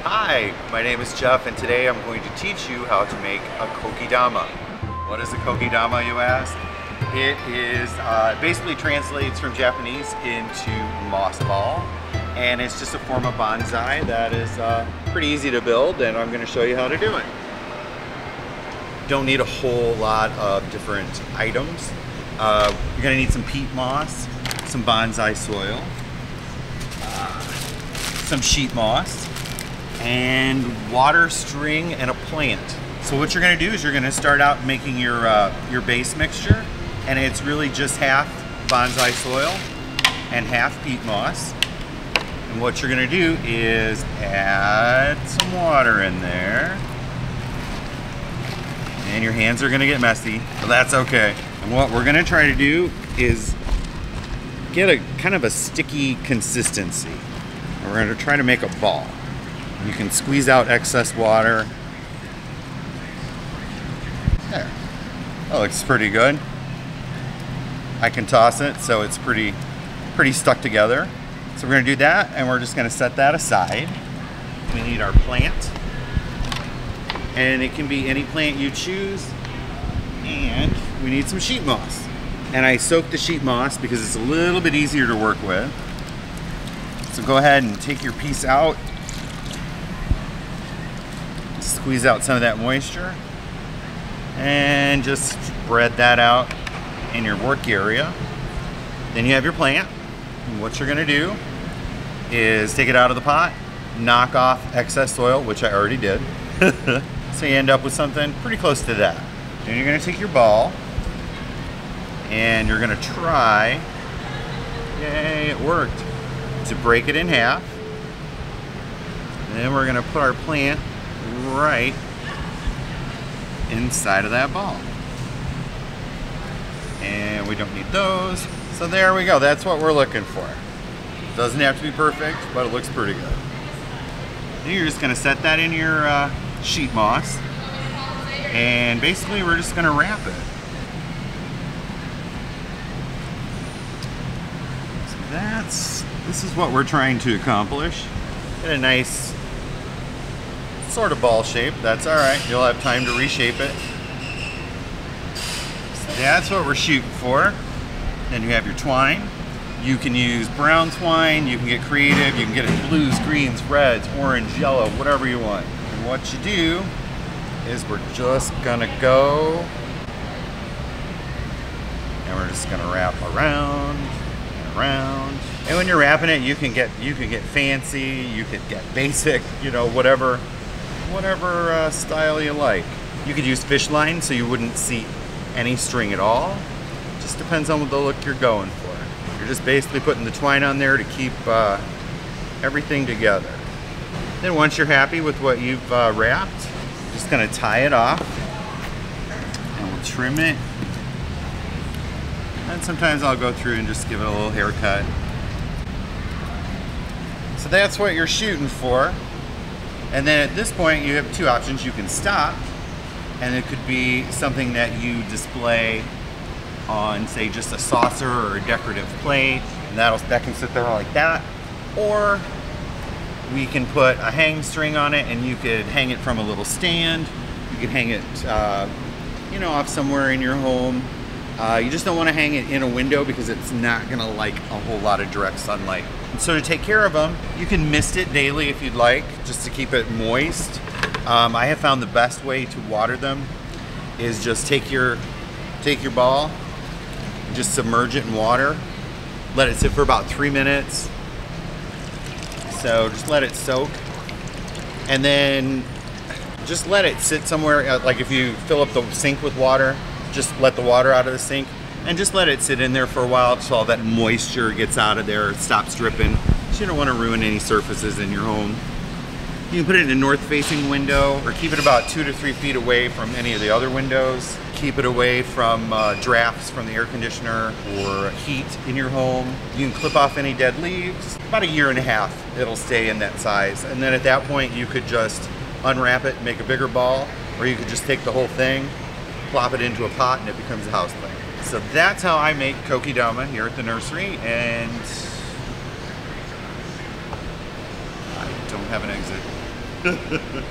Hi, my name is Jeff and today I'm going to teach you how to make a kokedama. What is a kokedama, you ask? It is basically translates from Japanese into moss ball, and it's just a form of bonsai that is pretty easy to build, and I'm going to show you how to do it. Don't need a whole lot of different items. You're going to need some peat moss, some bonsai soil, some sheet moss, and water, string, and a plant. So what you're going to do is you're going to start out making your base mixture, and it's really just half bonsai soil and half peat moss. And what you're going to do is add some water in there, and your hands are going to get messy, but that's okay. And what we're going to try to do is get a kind of a sticky consistency. And we're going to try to make a ball. You can squeeze out excess water. There. That looks pretty good. I can toss it so it's pretty stuck together. So we're going to do that, and we're just going to set that aside. We need our plant, and it can be any plant you choose. And we need some sheet moss. And I soak the sheet moss because it's a little bit easier to work with. So go ahead and take your piece out. Squeeze out some of that moisture and just spread that out in your work area. Then you have your plant. And what you're going to do is take it out of the pot, knock off excess soil, which I already did. So you end up with something pretty close to that. Then you're going to take your ball and you're going to try, yay, it worked, to break it in half. And then we're going to put our plant right inside of that ball. And we don't need those. So there we go. That's what we're looking for. Doesn't have to be perfect, but it looks pretty good. And you're just going to set that in your sheet moss. And basically we're just going to wrap it. So this is what we're trying to accomplish. Get a nice sort of ball shape. That's all right. You'll have time to reshape it. So that's what we're shooting for. Then you have your twine. You can use brown twine. You can get creative. You can get it blues, greens, reds, orange, yellow, whatever you want. And what you do is we're just gonna go, and we're just gonna wrap around and around. And when you're wrapping it, you can get fancy. You could get basic. You know, whatever style you like. You could use fish line so you wouldn't see any string at all. Just depends on the look you're going for. You're just basically putting the twine on there to keep everything together. Then once you're happy with what you've wrapped, you're just going to tie it off, and we'll trim it. And sometimes I'll go through and just give it a little haircut. So that's what you're shooting for. And then at this point, you have two options. You can stop, and it could be something that you display on, say, just a saucer or a decorative plate, and that can sit there like that. Or we can put a hang string on it, and you could hang it from a little stand. You could hang it, you know, off somewhere in your home. You just don't want to hang it in a window because it's not going to like a whole lot of direct sunlight. And so to take care of them, you can mist it daily if you'd like, just to keep it moist. I have found the best way to water them is just take your ball, just submerge it in water, let it sit for about 3 minutes. So just let it soak, and then just let it sit somewhere. Like if you fill up the sink with water, just let the water out of the sink and just let it sit in there for a while so all that moisture gets out of there, it stops dripping. So you don't want to ruin any surfaces in your home. You can put it in a north-facing window, or keep it about 2 to 3 feet away from any of the other windows. Keep it away from drafts from the air conditioner or heat in your home. You can clip off any dead leaves. About 1.5 years, it'll stay in that size. And then at that point, you could just unwrap it and make a bigger ball, or you could just take the whole thing, plop it into a pot, and it becomes a house plant. So that's how I make kokedama here at the nursery, and I don't have an exit. it.